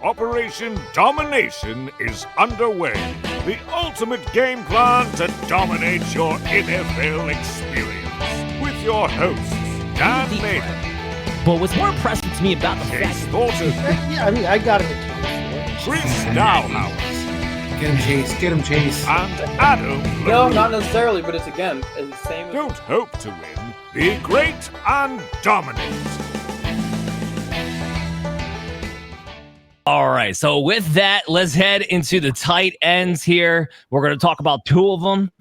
Operation Domination is underway. The ultimate game plan to dominate your NFL experience. With your hosts, Dan Maiden. But what's more impressive to me about the Chase Thornton. Yeah, I mean, I got it. Chris Dowhouse. Get him, Chase. And Adam No, LaRue. not necessarily, but it's again the same as Don't hope to win. Be great and dominate. All right, so with that, let's head into the tight ends here. We're going to talk about two of them.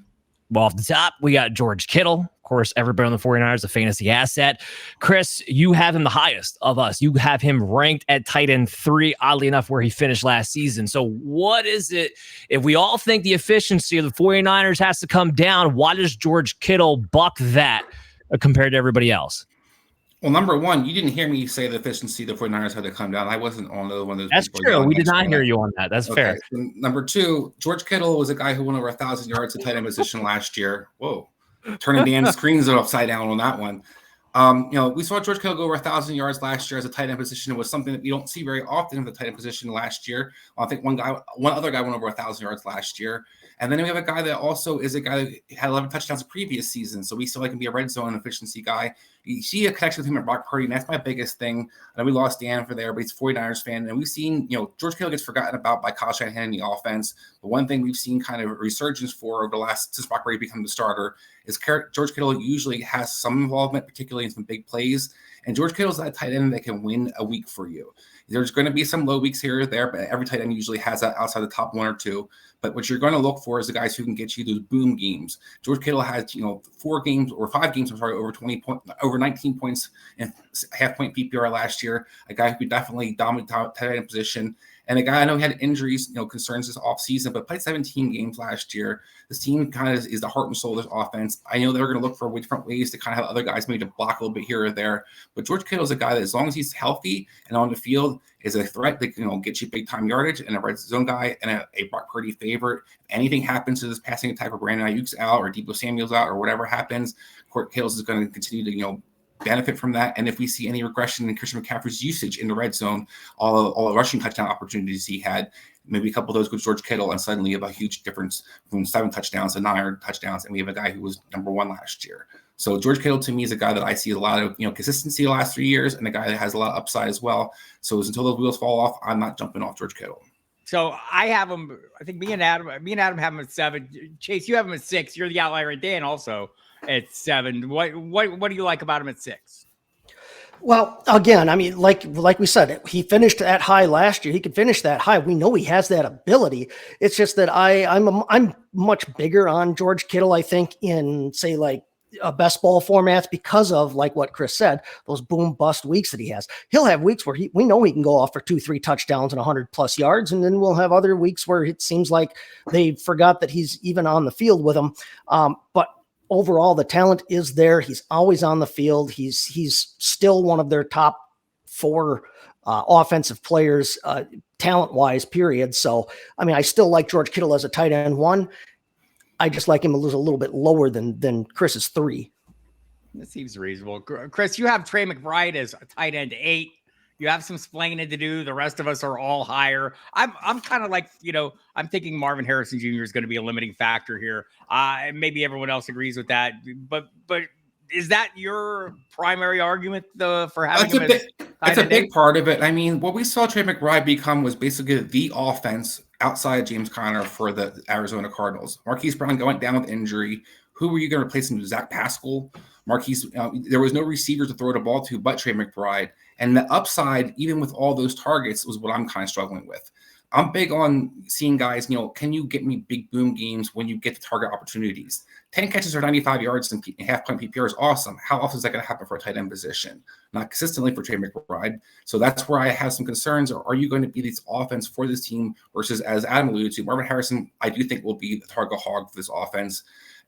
Well, off the top, we got George Kittle. Of course, everybody on the 49ers, a fantasy asset. Chris, you have him the highest of us. You have him ranked at tight end 3, oddly enough, where he finished last season. So what is it, if we all think the efficiency of the 49ers has to come down, why does George Kittle buck that compared to everybody else? Well, number one, you didn't hear me say the efficiency of the 49ers had to come down. I wasn't on one of those. That's people true. We did not next hear you on that. That's okay. fair. And number two, George Kittle was a guy who went over 1,000 yards at tight end position last year. Whoa. Turning Dan's screens upside down on that one. We saw George Kittle go over 1,000 yards last year as a tight end position. It was something that we don't see very often in the tight end position last year. I think one other guy went over 1,000 yards last year. And then we have a guy that also is a guy that had 11 touchdowns the previous season. So we still like him to be a red zone efficiency guy. You see a connection with him and Brock Purdy, and that's my biggest thing. I know we lost Dan for there, but he's a 49ers fan. And we've seen, George Kittle gets forgotten about by Kyle Shanahan in the offense. But one thing we've seen kind of a resurgence for over the last, since Brock Purdy became the starter, is George Kittle usually has some involvement, particularly in some big plays. And George Kittle's that tight end that can win a week for you. There's going to be some low weeks here or there, but every tight end usually has that outside the top 1 or 2. But what you're going to look for is the guys who can get you those boom games. George Kittle has, 5 games, over 19 points and half-point PPR last year. A guy who could definitely dominate tight end position. And a guy I know he had injuries, concerns this offseason, but played 17 games last year. This team kind of is the heart and soul of this offense. I know they're going to look for different ways to kind of have other guys maybe to block a little bit here or there. But George Kittle is a guy that, as long as he's healthy and on the field, is a threat that get you big time yardage, and a red zone guy and a Brock Purdy favorite. If anything happens to this passing attack, or Brandon Ayuk's out, or Deebo Samuel's out, or whatever happens, Court Kittle is going to continue to benefit from that. And if we see any regression in Christian McCaffrey's usage in the red zone, all the rushing touchdown opportunities he had, maybe a couple of those go to George Kittle, and suddenly you have a huge difference from 7 touchdowns to 9 touchdowns. And we have a guy who was number 1 last year. So George Kittle to me is a guy that I see a lot of consistency the last 3 years, and a guy that has a lot of upside as well. So until those wheels fall off, I'm not jumping off George Kittle. So I have him. I think me and Adam have him at 7. Chase, you have him at 6. You're the outlier. Dan also at 7. What do you like about him at 6? Well, again, I mean, like we said, he finished that high last year. He could finish that high. We know he has that ability. It's just that I'm much bigger on George Kittle, I think, in say like a best ball formats, because of like what Chris said, those boom bust weeks that he has. He'll have weeks where we know he can go off for 2-3 touchdowns and 100+ yards. And then we'll have other weeks where it seems like they forgot that he's even on the field with them. But overall, the talent is there. He's always on the field. He's still one of their top 4 offensive players, talent-wise, period. So, I mean, I still like George Kittle as a tight end 1. I just like him a little bit lower than Chris's 3. That seems reasonable. Chris, you have Trey McBride as a tight end 8. You have some splaining to do. The rest of us are all higher. I'm kind of like, I'm thinking Marvin Harrison Jr. is going to be a limiting factor here. Maybe everyone else agrees with that. But is that your primary argument for having him as That's a big part of it. I mean, what we saw Trey McBride become was basically the offense outside James Conner for the Arizona Cardinals. Marquise Brown going down with injury. Who were you going to replace him with? Zach Pascal? There was no receivers to throw the ball to but Trey McBride. And the upside, even with all those targets, was what I'm kind of struggling with. I'm big on seeing guys, can you get me big boom games when you get the target opportunities? 10 catches or 95 yards and half-point PPR is awesome. How often is that going to happen for a tight end position? Not consistently for Trey McBride. So that's where I have some concerns. Are you going to be this offense for this team versus, as Adam alluded to, Marvin Harrison, I do think will be the target hog for this offense.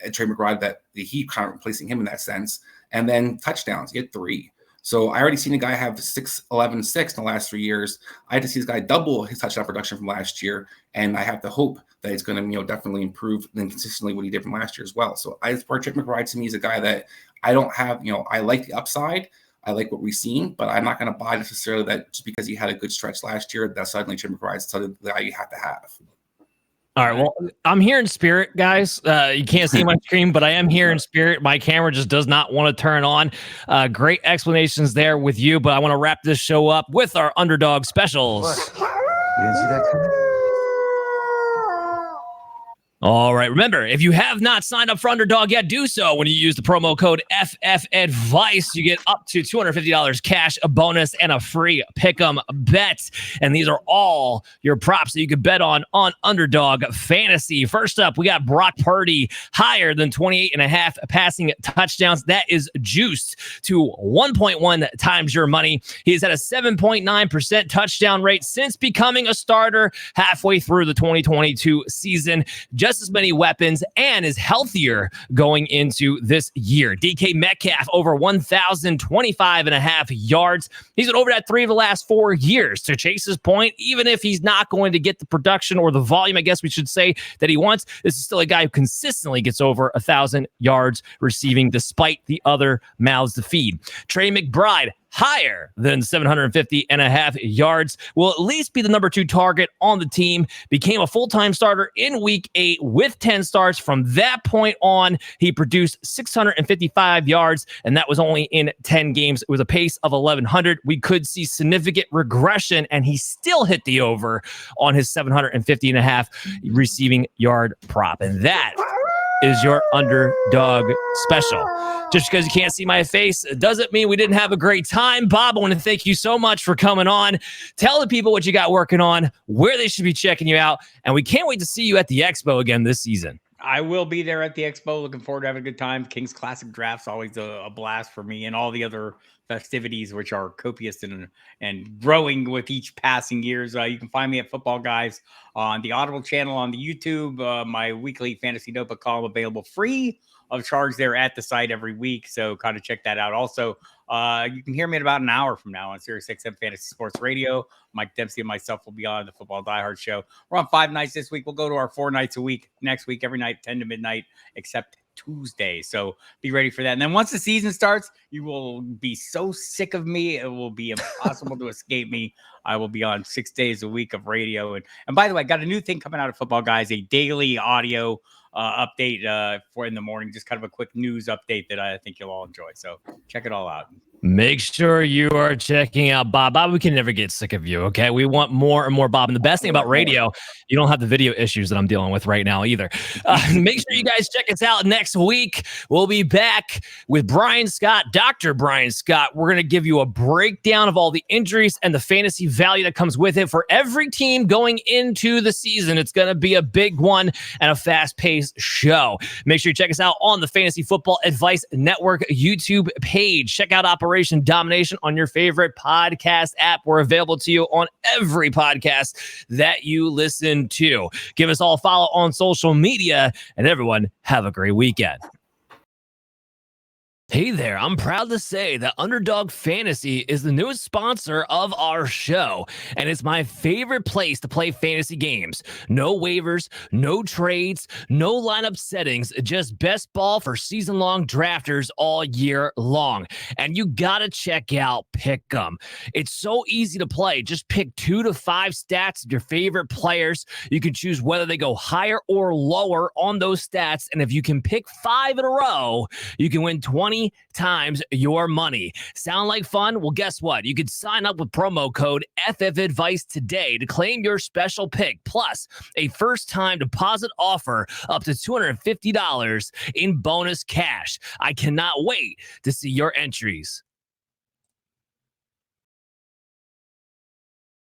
And Trey McBride, that he kind of replacing him in that sense. And then touchdowns, get 3. So I already seen a guy have 6, 11, 6 in the last 3 years. I had to see this guy double his touchdown production from last year, and I have to hope that it's going to, definitely improve and consistently what he did from last year as well. So Trey McBride to me is a guy that I don't have, I like the upside. I like what we've seen, but I'm not going to buy necessarily that just because he had a good stretch last year, that's suddenly Trey McBride's the guy you have to have. All right. Well, I'm here in spirit, guys. You can't see my screen, but I am here in spirit. My camera just does not want to turn on. Great explanations there with you, but I want to wrap this show up with our underdog specials. You didn't see that coming? All right. Remember, if you have not signed up for Underdog yet, do so. When you use the promo code FFAdvice, you get up to $250 cash, a bonus, and a free pick'em bet. And these are all your props that you can bet on Underdog Fantasy. First up, we got Brock Purdy higher than 28.5 passing touchdowns. That is juiced to 1.1 times your money. He's had a 7.9% touchdown rate since becoming a starter halfway through the 2022 season. Just as many weapons and is healthier going into this year. DK Metcalf over 1,025.5 yards. He's been over that 3 of the last 4 years. To Chase's point, even if he's not going to get the production or the volume, I guess we should say, that he wants, this is still a guy who consistently gets over 1,000 yards receiving despite the other mouths to feed. Trey McBride, higher than 750.5 yards, will at least be the number 2 target on the team. Became a full-time starter in week 8 with 10 starts. From that point on, he produced 655 yards, and that was only in 10 games. It was a pace of 1,100. We could see significant regression, and he still hit the over on his 750.5 receiving yard prop. And that is your underdog special. Just because you can't see my face doesn't mean we didn't have a great time. Bob, I want to thank you so much for coming on. Tell the people what you got working on, where they should be checking you out, and we can't wait to see you at the Expo again this season. I will be there at the Expo. Looking forward to having a good time. King's Classic Draft's always a blast for me, and all the other festivities, which are copious and growing with each passing years. You can find me at Football Guys on the Audible channel, on the YouTube. My weekly fantasy notebook column available free of charge there at the site every week. So kind of check that out. Also, you can hear me in about an hour from now on Sirius XM Fantasy Sports Radio. Mike Dempsey and myself will be on the Football Diehard Show. We're on 5 nights this week. We'll go to our 4 nights a week next week, every night, 10 to midnight, except Tuesday. So be ready for that. And then once the season starts, you will be so sick of me, it will be impossible to escape me. I will be on 6 days a week of radio. And by the way, I got a new thing coming out of Football Guys, a daily audio update for in the morning, just kind of a quick news update that I think you'll all enjoy. So check it all out. Make sure you are checking out Bob. Bob, we can never get sick of you, okay? We want more and more Bob. And the best thing about radio, you don't have the video issues that I'm dealing with right now either. Make sure you guys check us out next week. We'll be back with Brian Scott, Dr. Brian Scott. We're going to give you a breakdown of all the injuries and the fantasy value that comes with it for every team going into the season. It's going to be a big one and a fast-paced show. Make sure you check us out on the Fantasy Football Advice Network YouTube page. Check out Operation Domination on your favorite podcast app. We're available to you on every podcast that you listen to. Give us all a follow on social media, and everyone have a great weekend. Hey there, I'm proud to say that Underdog Fantasy is the newest sponsor of our show, and it's my favorite place to play fantasy games. No waivers, no trades, no lineup settings, just best ball for season-long drafters all year long. And you gotta check out Pick'em. It's so easy to play. Just pick 2 to 5 stats of your favorite players. You can choose whether they go higher or lower on those stats, and if you can pick 5 in a row, you can win 20 times your money. Sound like fun? Well, guess what? You can sign up with promo code FFAdvice today to claim your special pick, plus a first-time deposit offer up to $250 in bonus cash. I cannot wait to see your entries.